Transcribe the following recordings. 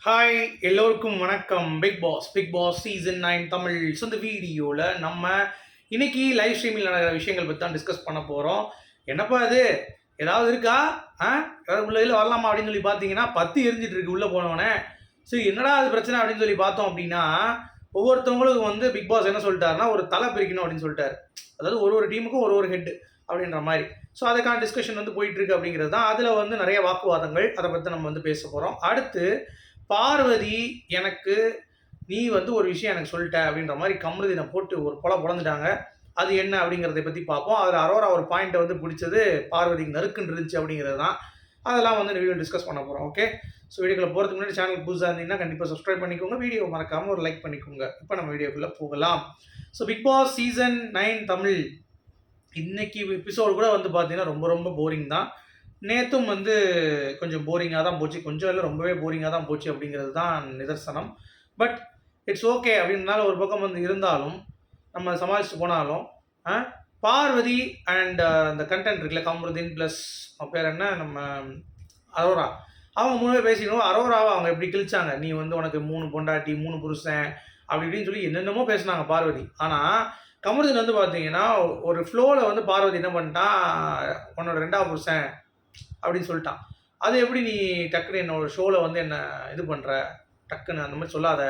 Hi எல்லோருக்கும் வணக்கம். Bigg Boss season 9 Tamil. So இந்த வீடியோவில் நம்ம இன்னைக்கு லைவ் ஸ்ட்ரீமில் நடக்கிற விஷயங்கள் பற்றி தான் டிஸ்கஸ் பண்ண போகிறோம். என்னப்பா இது ஏதாவது இருக்கா? ஏதாவது உள்ள இதில் வரலாமா அப்படின்னு சொல்லி பார்த்தீங்கன்னா எரிஞ்சிட்டு இருக்கு உள்ளே போனவனே. சரி என்னடா அது பிரச்சனை அப்படின்னு சொல்லி பார்த்தோம் அப்படின்னா, ஒவ்வொருத்தவங்களுக்கும் வந்து பிக் பாஸ் என்ன சொல்லிட்டாருன்னா ஒரு தலை பிரிக்கணும் அப்படின்னு சொல்லிட்டாரு. அதாவது ஒரு டீமுக்கும் ஒரு ஹெட் அப்படின்ற மாதிரி. ஸோ அதுக்கான டிஸ்கஷன் வந்து போயிட்டு இருக்கு அப்படிங்கிறது தான். அதில் வந்து நிறைய வாக்குவாதங்கள், அதை பற்றி நம்ம வந்து பேச போகிறோம். அடுத்து பார்வதி எனக்கு நீ வந்து ஒரு விஷயம் எனக்கு சொல்லிட்ட அப்படின்ற மாதிரி கமருதீனை போட்டு ஒரு பொழந்துட்டாங்க. அது என்ன அப்படிங்கிறத பற்றி பார்ப்போம். அதில் அரோரா ஒரு பாயிண்ட்டை வந்து பிடிச்சது பார்வதிக்கு நறுக்குன்னு இருந்துச்சு அப்படிங்கிறது தான். அதெல்லாம் வந்து இந்த வீடியோ டிஸ்கஸ் பண்ண போகிறோம். ஓகே, ஸோ வீடியோக்குள்ள போகிறதுக்கு முன்னாடி சேனல் புதுசாக இருந்தீங்கன்னா கண்டிப்பாக சப்ஸ்கிரைப் பண்ணிக்கோங்க. வீடியோ மறக்காமல் ஒரு லைக் பண்ணிக்கோங்க. இப்போ நம்ம வீடியோக்குள்ளே போகலாம். So Bigg Boss season 9 Tamil இன்னைக்கு எபிசோடு கூட வந்து பார்த்தீங்கன்னா ரொம்ப ரொம்ப போரிங் தான். நேற்றும் வந்து கொஞ்சம் போரிங்காக தான் போச்சு. கொஞ்சம் இல்லை, ரொம்பவே போரிங்காக தான் போச்சு அப்படிங்கிறது தான் நிதர்சனம். பட் இட்ஸ் ஓகே அப்படின்னால ஒரு பக்கம் வந்து இருந்தாலும் நம்ம சமாளிச்சுட்டு போனாலும் பார்வதி அண்ட் அந்த கண்டென்ட் இருக்குல்ல, கமருதீன் ப்ளஸ் பேர் என்ன நம்ம அரோரா, அவங்க மூணு பேசிக்கணும். அரோராவை அவங்க எப்படி கிழிச்சாங்க, நீ வந்து உனக்கு 3 பொண்டாட்டி 3 புருஷன் அப்படி இப்படின்னு சொல்லி என்னென்னமோ பேசினாங்க பார்வதி. ஆனால் கமருதீன் வந்து பார்த்தீங்கன்னா ஒரு ஃப்ளோவில் வந்து பார்வதி என்ன பண்ணிட்டான், உன்னோட 2வது புருஷன் அப்படின்னு சொல்லிட்டான். அது எப்படி நீ டக்குன்னு என்னோட ஷோவில் வந்து என்ன இது பண்ணுற, டக்குன்னு அந்த மாதிரி சொல்லாத.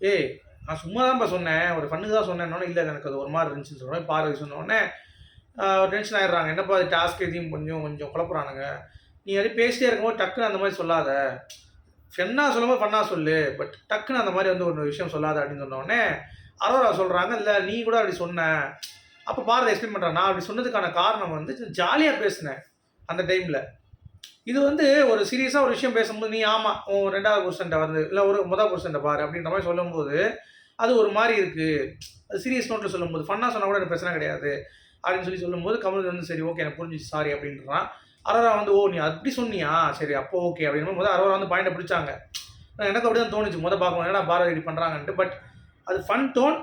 ஏய் நான் சும்மா தான்ப்பா சொன்னேன், ஒரு ஃபண்ணுக்கு தான் சொன்னேன்னொன்னே, இல்லை எனக்கு அது ஒரு மாதிரி இருந்துச்சுன்னு சொல்கிறேன். பார்வதி சொன்னோடனே ஒரு டென்ஷன் ஆகிடுறாங்க. என்னப்பா அது டாஸ்க் எதையும் கொஞ்சம் குழப்புறானுங்க. நீ அது பேசிட்டே இருக்கும்போது டக்குன்னு அந்த மாதிரி சொல்லாத, ஃபென்னாக சொல்லும்போது ஃபன்னாக சொல்லு, பட் டக்குன்னு அந்த மாதிரி வந்து ஒரு விஷயம் சொல்லாத அப்படின்னு சொன்னோடனே அரோரா சொல்கிறாங்க, இல்லை நீ கூட அப்படி சொன்ன. அப்போ பாரதி எக்ஸ்பிளைன் பண்ணுறேன், நான் அப்படி சொன்னதுக்கான காரணம் வந்து ஜாலியாக பேசினேன் அந்த டைமில். இது வந்து ஒரு சீரியஸாக ஒரு விஷயம் பேசும்போது நீ ஆமாம் உன் 2வது புருஷன்ட்ட வந்து இல்லை ஒரு முதல் புருஷன்ட்ட பாரு அப்படின்ற மாதிரி சொல்லும்போது அது ஒரு மாதிரி இருக்குது. அது சீரியஸ் நோட்டில் சொல்லும்போது ஃபன்னாக சொன்னால் கூட எனக்கு பிரச்சனை கிடையாது அப்படின்னு சொல்லும்போது கமல் வந்து சரி ஓகே எனக்கு புரிஞ்சிச்சு சாரி அப்படின்றான். அரோரா வந்து ஓ நீ அப்படி சொன்னியா, சரி அப்போ ஓகே அப்படின்னு போது அரோரா வந்து பாயிண்டை பிடிச்சாங்க. எனக்கு அப்படி தான் தோணுச்சு பார்க்கும்போது ஏன்னா பாரதி இப்படி பண்ணுறாங்கன்ட்டு. பட் அது ஃபன் டோன்.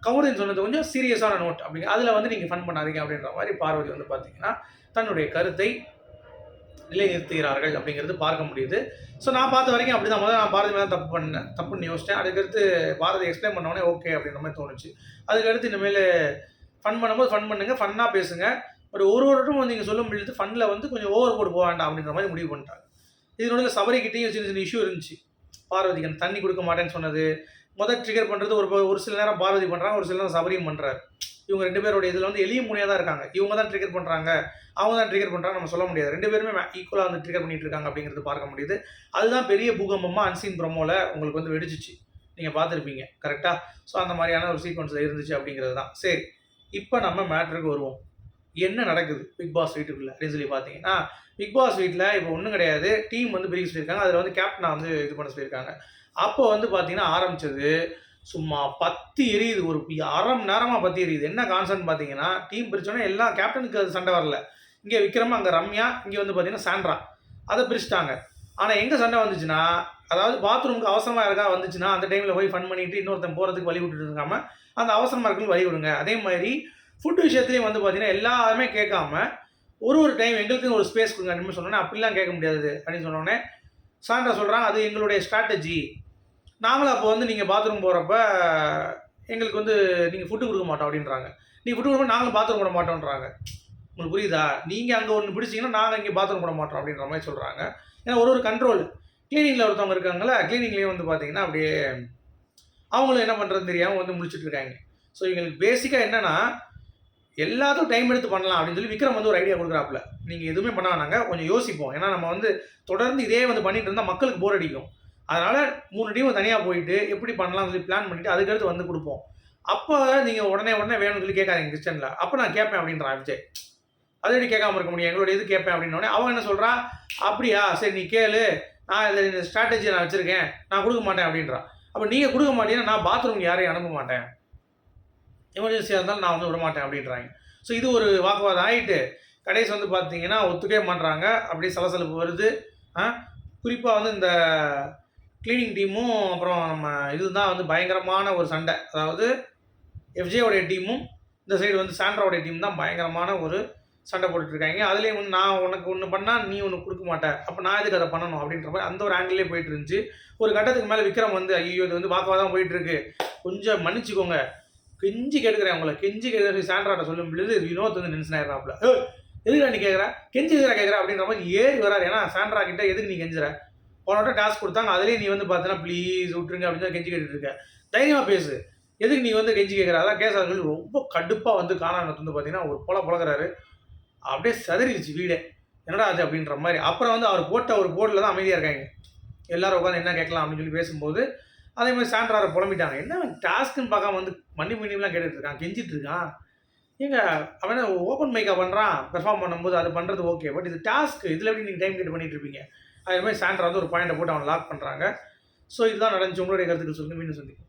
கமருதீன் சொன்னது கொஞ்சம் சீரியஸான நோட் அப்படிங்க, அதில் வந்து நீங்கள் ஃபன் பண்ணாதீங்க அப்படின்ற மாதிரி பார்வதி வந்து பார்த்தீங்கன்னா தன்னுடைய கருத்தை நிலைநிறுத்துகிறார்கள் அப்படிங்கிறது பார்க்க முடியுது. ஸோ நான் பார்த்த வரைக்கும் அப்படி தான். நான் பாரதி மேலே தப்புன்னு யோசித்தேன். அதுக்கடுத்து பாரதி எக்ஸ்பிளைன் பண்ணோடனே ஓகே அப்படின்ற மாதிரி தோணுச்சு. அதுக்கடுத்து இனிமேல் ஃபன் பண்ணும்போது ஃபன் பண்ணுங்கள், ஃபன்னாக பேசுங்க. ஒரு வருடம் வந்து நீங்கள் சொல்ல முடியாது ஃபன்னில் வந்து கொஞ்சம் ஓவர் போட்டு போக வேண்டாம் அப்படின்ற மாதிரி முடிவு பண்ணிட்டாங்க. இதனோட சபரிக்கிட்டையும் சின்ன சின்ன இஷ்யூ இருந்துச்சு. பார்வதிக்கு அந்த தண்ணி கொடுக்க மாட்டேன்னு சொன்னது ட்ரிகர் பண்ணுறது ஒரு சில நேரம் பார்வதி பண்ணுறாங்க, ஒரு சில நேரம் சபரியும் பண்ணுறாரு. இவங்க 2 பேரோட இதில் வந்து எளிய முனையாக தான் இருக்காங்க. இவங்க தான் ட்ரிகர் பண்ணுறாங்க, அவங்க தான் ட்ரிகர் பண்ணுறாங்க நம்ம சொல்ல முடியாது. 2 பேருமே ஈக்குவலாக வந்து ட்ரிகர் பண்ணிட்டு இருக்காங்க அப்படிங்கிறது பார்க்க முடியுது. அதுதான் பெரிய பூகம்பமாக அன்சீன் ப்ரோமோவில் உங்களுக்கு வந்து வெடிச்சிச்சு, நீங்கள் பார்த்துருப்பீங்க கரெக்டாக. ஸோ அந்த மாதிரியான ஒரு சீக்வன்ஸில் இருந்துச்சு அப்படிங்கிறது தான். சரி, இப்போ நம்ம மேட்ருக்கு வருவோம். என்ன நடக்குது பிக் பாஸ் வீட்டுக்குள்ளே அப்படின்னு சொல்லி பார்த்தீங்கன்னா, பிக் பாஸ் வீட்டில் இப்போ ஒன்றும் கிடையாது. டீம் வந்து பிரிக்க சொல்லியிருக்காங்க. அதில் வந்து கேப்டனை வந்து இது பண்ண சொல்லியிருக்காங்க. அப்போ வந்து பார்த்தீங்கன்னா ஆரம்பித்தது சும்மா பத்தி எரியுது. ஒரு அரை மணி நேரமாக பற்றி எரியுது. என்ன கான்செப்ட் பார்த்தீங்கன்னா, டீம் பிரித்தோன்னே எல்லாம் கேப்டனுக்கு அது சண்டை வரல. இங்கே விக்ரம், அங்கே ரம்யா, இங்கே வந்து பார்த்தீங்கன்னா சாண்ட்ரா, அதை பிரிச்சுட்டாங்க. ஆனால் எங்கே சண்டை வந்துச்சுன்னா, அதாவது பாத்ரூமுக்கு அவசரமாக இருக்கா வந்துச்சுன்னா அந்த டைமில் போய் ஃபன் பண்ணிவிட்டு இன்னொருத்தன் போகிறதுக்கு வழி விட்டுட்டு இருக்காமல் அந்த அவசரமாக இருக்கிறது வழி விடுங்க. அதே மாதிரி ஃபுட்டு விஷயத்துலையும் வந்து பார்த்தீங்கன்னா எல்லாருமே கேட்காம ஒரு டைம் எங்களுக்குன்னு ஒரு ஸ்பேஸ் கொடுங்க அப்படின்னு சொன்னோன்னே அப்படிலாம் கேட்க முடியாது அப்படின்னு சொன்னோடனே சாண்ட்ரா சொல்கிறாங்க அது எங்களுடைய ஸ்ட்ராட்டஜி. நாங்களும் அப்போ வந்து நீங்கள் பாத்ரூம் போகிறப்ப எங்களுக்கு வந்து நீங்கள் ஃபுட்டு கொடுக்க மாட்டோம் அப்படின்றாங்க. நீங்கள் ஃபுட்டு கொடுக்க நாங்களும் பாத்ரூம் போட மாட்டோன்றாங்க. உங்களுக்கு புரியுதா? நீங்கள் அங்கே ஒன்று பிடிச்சிங்கன்னா நாங்கள் இங்கே பாத்ரூம் போட மாட்டோம் அப்படின்ற மாதிரி சொல்கிறாங்க. ஏன்னா ஒரு கண்ட்ரோல். க்ளீனிங்கில் ஒருத்தவங்க இருக்காங்களா, க்ளீனிங்லேயே வந்து பார்த்தீங்கன்னா அப்படியே அவங்களும் என்ன பண்ணுறதுன்னு தெரியாமல் வந்து முடிச்சுட்டு இருக்காங்க. ஸோ இவங்களுக்கு பேசிக்காக என்னென்னா எல்லாத்துக்கும் டைம் எடுத்து பண்ணலாம் அப்படின்னு சொல்லி விக்ரம் வந்து ஒரு ஐடியா கொடுக்குறாப்புல. நீங்கள் எதுவுமே பண்ண வேணாங்க, கொஞ்சம் யோசிப்போம். ஏன்னா நம்ம வந்து தொடர்ந்து இதே வந்து பண்ணிட்டு இருந்தால் மக்களுக்கு போர் அடிக்கும். அதனால் 3 டீம் தனியாக போயிட்டு எப்படி பண்ணலாம்னு சொல்லி பிளான் பண்ணிவிட்டு அதுக்கடுத்து வந்து கொடுப்போம். அப்போ நீங்கள் உடனே வேணும்னு சொல்லி கேட்காதீங்க கிச்சனில். அப்போ நான் கேட்பேன் அப்படின்றான் விஜய். அது எப்படி கேட்காம இருக்க முடியும், எங்களோட இது கேட்பேன் அப்படின்னோடனே அவன் என்ன சொல்கிறா, அப்படியா சரி நீ கேளு, நான் இதில் இந்த ஸ்ட்ராட்டஜி நான் வச்சுருக்கேன், நான் கொடுக்க மாட்டேன் அப்படின்றான். அப்போ நீங்கள் கொடுக்க மாட்டீங்கன்னா நான் பாத்ரூம் யாரையும் அனுப்ப மாட்டேன், எமர்ஜென்சியாக இருந்தாலும் நான் வந்து விட மாட்டேன் அப்படின்றாங்க. ஸோ இது ஒரு வாக்குவாதம் ஆகிட்டு கடைசி வந்து பார்த்தீங்கன்னா ஒத்துக்கவே மாட்டுறாங்க. அப்படியே சலசலப்பு வருது. குறிப்பாக வந்து இந்த க்ளீனிங் டீமும் அப்புறம் நம்ம இதுதான் வந்து பயங்கரமான ஒரு சண்டை. அதாவது எஃப்ஜேவோடைய டீமும் இந்த சைடு வந்து சாண்ட்ராவுடைய டீம் தான் பயங்கரமான ஒரு சண்டை போட்டுட்டு இருக்காங்க. அதுலேயும் வந்து நான் உனக்கு ஒன்று பண்ணால் நீ ஒன்று கொடுக்க மாட்டேன், அப்போ நான் எதுக்கு அதை பண்ணணும் அப்படின்ற மாதிரி அந்த ஒரு ஆங்கிலே போயிட்டு இருந்துச்சு. ஒரு கட்டத்துக்கு மேலே விக்ரம் வந்து ஐயோ இது வந்து வாக்குவாதம் போயிட்டு இருக்கு, கொஞ்சம் மன்னிச்சுக்கோங்க, கெஞ்சி கேட்குறேன் உங்களை, கெஞ்சி கேட்குற சாண்ட்ராட்ட சொல்லும் பொழுது வினோத் வந்து டென்ஷன் ஆயிடுறாப்புல. எதுக்கு நீ கேட்குற, கெஞ்சி எதிராக கேட்குற அப்படின்ற மாதிரி ஏறி வராரு. ஏன்னா சாண்ட்ரா கிட்ட எதுக்கு நீ கெஞ்சுற, போனோட டாஸ்க் கொடுத்தாங்க, அதுலேயே நீ வந்து பார்த்தீங்கன்னா ப்ளீஸ் விட்டுருங்க அப்படின்னு சொல்லி கெஞ்சி கேட்டுட்டு இருக்க, தைரியமாக பேசு, எதுக்கு நீ வந்து கெஞ்சி கேட்குற, அதெல்லாம் கேட்காத சொல்லி ரொம்ப கடுப்பாக வந்து காணாமத்து வந்து பார்த்தீங்கன்னா ஒரு பொழக்கிறாரு. அப்படியே சதறிடுச்சு வீடே, என்னடா அது அப்படின்ற மாதிரி. அப்புறம் வந்து அவர் போட்ட ஒரு போர்டில் தான் அமைதியாக இருக்காங்க, எல்லாரும் உட்காந்து என்ன கேட்கலாம் அப்படின்னு சொல்லி பேசும்போது அதே மாதிரி சாண்ட்ராரை புலம்பிட்டாங்க. என்ன டாஸ்க்குன்னு பார்க்காம வந்து மன்னிப்புலாம் கேட்டுட்டு இருக்கான், கெஞ்சிட்டு இருக்கான். ஏங்க அவன் ஓப்பன் மைக்காக பண்ணுறான், பெர்ஃபார்ம் பண்ணும்போது அது பண்ணுறது ஓகே, பட் இது டாஸ்க், இதில் எப்படி நீங்கள் டைம் கேட்டு பண்ணிட்டு இருப்பீங்க. அதே மாதிரி சாண்ட்ரா வந்து ஒரு பாயிண்டை போட்டு அவனை லாக் பண்ணுறாங்க. ஸோ இதுதான் நடந்துச்சு. உங்களுடைய கருத்துக்கள் சொல்லுங்கள், மீண்டும் சந்திப்போம்.